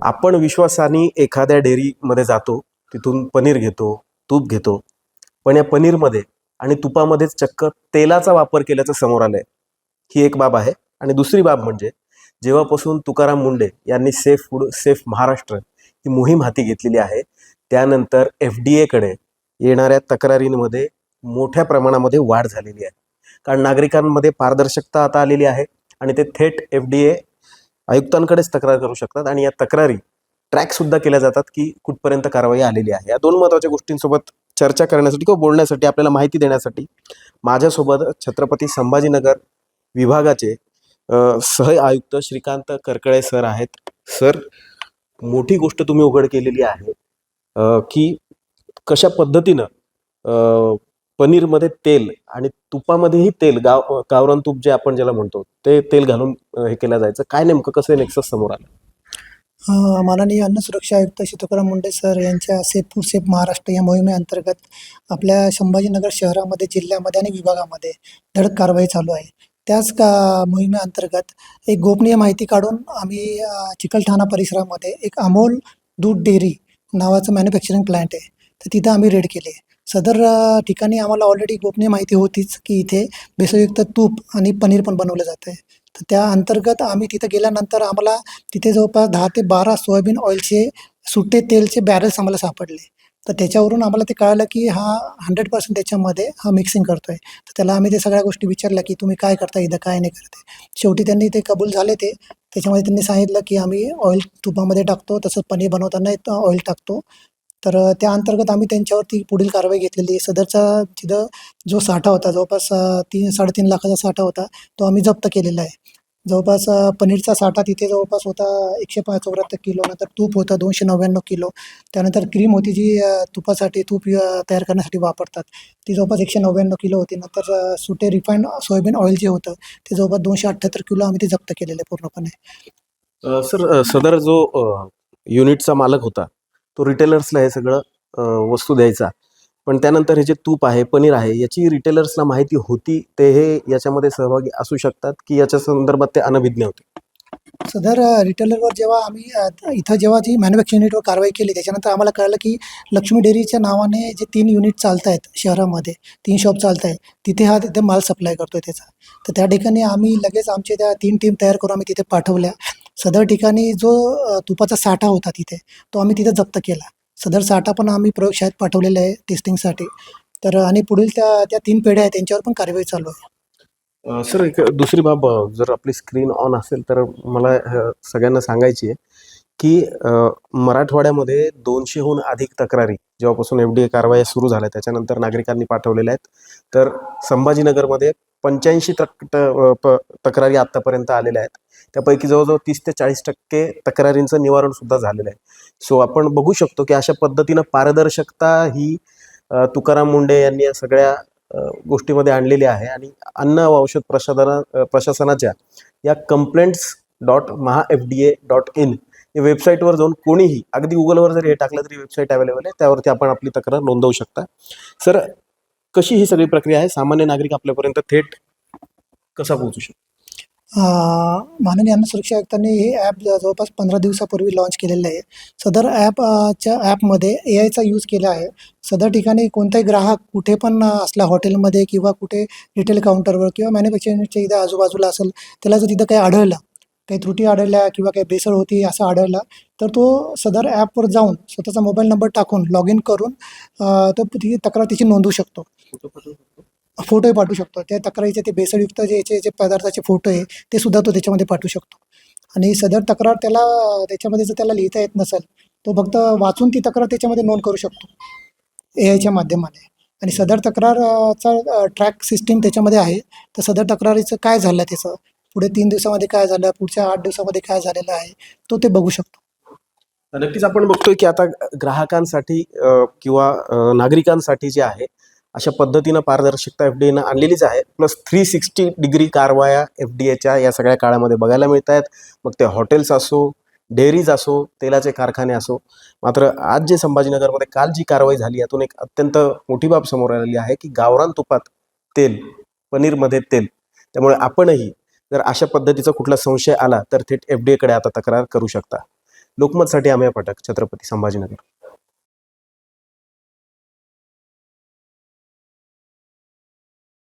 आपण विश्वासाने एखाद्या डेअरीमध्ये जातो, तिथून पनीर घेतो, तूप घेतो. पण या पनीरमध्ये आणि तुपामध्येच चक्क तेलाचा वापर केल्याचं समोर आलंय. ही एक बाब आहे आणि दुसरी बाब म्हणजे जेव्हापासून तुकाराम मुंडे यांनी सेफ फूड, सेफ महाराष्ट्र ही मोहीम हाती घेतलेली आहे, त्यानंतर FDA कडे येणाऱ्या तक्रारींमध्ये मोठ्या प्रमाणामध्ये वाढ झालेली आहे. कारण नागरिकांमध्ये पारदर्शकता आता आलेली आहे आणि ते थेट FDA आयुक्तांकडेच तक्रार करू शकतात आणि या तक्रारी ट्रॅकसुद्धा केल्या जातात की कुठपर्यंत कारवाई आलेली आहे. या दोन महत्त्वाच्या गोष्टींसोबत चर्चा करण्यासाठी किंवा बोलण्यासाठी, आपल्याला माहिती देण्यासाठी माझ्यासोबत छत्रपती संभाजीनगर विभागाचे सह आयुक्त श्रीकांत करकळे सर आहेत. सर, मोठी गोष्ट तुम्ही उघड केलेली आहे की कशा पद्धतीनं पनीरमध्ये तेल आणि तुपामध्येही तेल, गावरान तूप जे आपण ज्याला म्हणतो, ते तेल घालून हे केलं जायचं. काय नेमकं कसं नेक्सस समोर आलं? माननीय अन्न सुरक्षा आयुक्त श्री तुकाराम मुंडे सर यांच्या सेफ फूड सेफ महाराष्ट्र या मोहिमेअंतर्गत आपल्या संभाजीनगर शहरामध्ये, जिल्ह्यामध्ये आणि विभागामध्ये धडक कारवाई चालू आहे. त्याच मोहिमेअंतर्गत एक गोपनीय माहिती काढून आम्ही चिकलठाणा परिसरामध्ये एक अमोल दूध डेअरी नावाचं मॅन्युफॅक्चरिंग प्लांट आहे, तर तिथं आम्ही रेड केली आहे. सदर ठिकाणी आम्हाला ऑलरेडी गोपनीय माहिती होतीच की इथे भेसळयुक्त तूप आणि पनीर पण बनवलं जातं आहे. तर त्या अंतर्गत आम्ही तिथं गेल्यानंतर आम्हाला तिथे जवळपास 10 ते 12 सोयाबीन ऑइलचे सुट्टे तेलचे बॅरल्स आम्हाला सापडले. तर त्याच्यावरून आम्हाला ते कळालं की हा 100% त्याच्यामध्ये हा मिक्सिंग करतो आहे. तर त्याला आम्ही ते सगळ्या गोष्टी विचारल्या की तुम्ही काय करता इथं, काय नाही करते. शेवटी त्यांनी ते कबूल झाले. त्याच्यामध्ये त्यांनी सांगितलं की आम्ही ऑइल तुपामध्ये टाकतो, तसंच पनीर बनवताना ऑइल टाकतो. तर त्या अंतर्गत आम्ही त्यांच्यावरती पुढील कारवाई घेतलेली. सदरचा तिथं जो साठा होता, जवळपास 3-3.5 लाखाचा साठा होता, तो आम्ही जप्त केलेला आहे. जवळपास पनीरचा साठा तिथे जवळपास होता 174 किलो, नंतर तूप होतं 299 किलो, त्यानंतर क्रीम होती जी तुपासाठी, तूप तयार करण्यासाठी वापरतात, ती जवळपास 199 किलो होती. नंतर सुटे रिफाईंड सोयाबीन ऑइल जे होतं ते जवळपास 278 किलो आम्ही ते जप्त केलेलं आहे पूर्णपणे. सर, सदर जो युनिटचा मालक होता, तो रिटेलर्सला हे सगळं वस्तू द्यायचा. पण त्यानंतर हे जे तूप आहे, पनीर आहे, याची रिटेलर्सला माहिती होती, ते हे याच्यामध्ये सहभागी असू शकतात की याच्या संदर्भात ते अनभिज्ञ होते? सदर रिटेलरवर जेव्हा आम्ही इथं जेव्हा जी मॅन्युफॅक्चरिंग युनिटवर कारवाई केली, त्याच्यानंतर आम्हाला कळलं की लक्ष्मी डेअरीच्या नावाने जे 3 युनिट चालत आहेत शहरामध्ये, 3 शॉप चालत आहे, तिथे माल सप्लाय करतो आहे त्याचा. तर त्या ठिकाणी आम्ही लगेच आमचे त्या 3 टीम तयार करून आम्ही तिथे पाठवल्या. सदर ठिकाणी जो तुपाचा साठा होता तिथे, तो आम्ही तिथे जप्त केला. सदर साठा पण आम्ही प्रयोगशाळेत पाठवलेला आहे टेस्टिंगसाठी. तर आणि पुढील त्या 3 पेढ्या आहेत त्यांच्यावर पण कारवाई चालू आहे. सर, एक दुसरी बाब, जर आपली स्क्रीन ऑन असेल तर मला सगळ्यांना सांगायची आहे की मराठवाड्यामध्ये 200हून अधिक तक्रारी जेव्हापासून FDA कारवाया सुरू झाल्या त्याच्यानंतर नागरिकांनी पाठवलेल्या आहेत. तर संभाजीनगरमध्ये 85 तक्रारी आत्तापर्यंत आलेल्या आहेत. त्यापैकी जवळजवळ 30 ते 40% तक्रारींचं निवारणसुद्धा झालेलं आहे. सो आपण बघू शकतो की अशा पद्धतीनं पारदर्शकता ही तुकाराम मुंडे यांनी या सगळ्या गोष्टीमध्ये आणलेली आहे आणि अन्न व औषध प्रशासनाच्या या complaints.mahafda.in या वेबसाईटवर जाऊन कोणीही, अगदी गुगलवर जरी हे टाकलं तरी वेबसाईट अवेलेबल आहे, त्यावरती आपण आपली तक्रार नोंदवू शकता. सर, कशी ही सगळी प्रक्रिया आहे? सामान्य नागरिक आपल्यापर्यंत थेट कसा पोहोचू शकतो? माननीय अन्न सुरक्षा आयुक्तांनी हे ॲप जवळपास 15 दिवसापूर्वी लॉन्च केलेलं आहे. सदर ॲपमध्ये AIचा यूज केला आहे. सदर ठिकाणी कोणताही ग्राहक कुठे पण असला, हॉटेलमध्ये किंवा कुठे रिटेल काउंटरवर किंवा मॅन्युफॅक्चरिंगच्या इथं आजूबाजूला असेल, त्याला जर तिथं काही आढळलं, काही त्रुटी आढळल्या किंवा काही भेसळ होती असं आढळलं, तर तो सदर ॲपवर जाऊन स्वतःचा मोबाईल नंबर टाकून लॉग इन करून तो ती तक्रार तिची नोंदवू शकतो. फोटोही पाठवू शकतो. त्या तक्रारीचे ते भेसळयुक्त जे पदार्थाचे फोटो आहे ते सुद्धा तो त्याच्यामध्ये पाठवू शकतो. आणि सदर तक्रार त्याच्यामध्ये जर त्याला लिहिता येत नसेल, तो फक्त वाचून ती तक्रार त्याच्यामध्ये नोंद करू शकतो AIच्या माध्यमाने. आणि सदर तक्रारचा ट्रॅक सिस्टीम त्याच्यामध्ये आहे. तर सदर तक्रारीचं काय झालं, त्याचं पुढे 3 दिवसामध्ये काय झालं, पुढच्या 8 दिवसामध्ये काय झालेलं आहे, तो ते बघू शकतो. नक्कीच आपण बघतोय की आता ग्राहकांसाठी किंवा नागरिकांसाठी जे आहे, अशा पद्धतीनं पारदर्शकता FDAनं आणलेलीच आहे. प्लस 360 डिग्री कारवाया FDAच्या या सगळ्या काळामध्ये बघायला मिळत आहेत. मग ते हॉटेल्स असो, डेअरीज असो, तेलाचे कारखाने असो. मात्र आज जे संभाजीनगरमध्ये काल जी कारवाई झाली, यातून एक अत्यंत मोठी बाब समोर आलेली आहे की गावरान तुपात तेल, पनीरमध्ये तेल. त्यामुळे आपणही जर अशा पद्धतीचा कुठला संशय आला तर थेट FDAकडे आता तक्रार करू शकता. लोकमतसाठी अमेय पाठक, छत्रपती संभाजीनगर.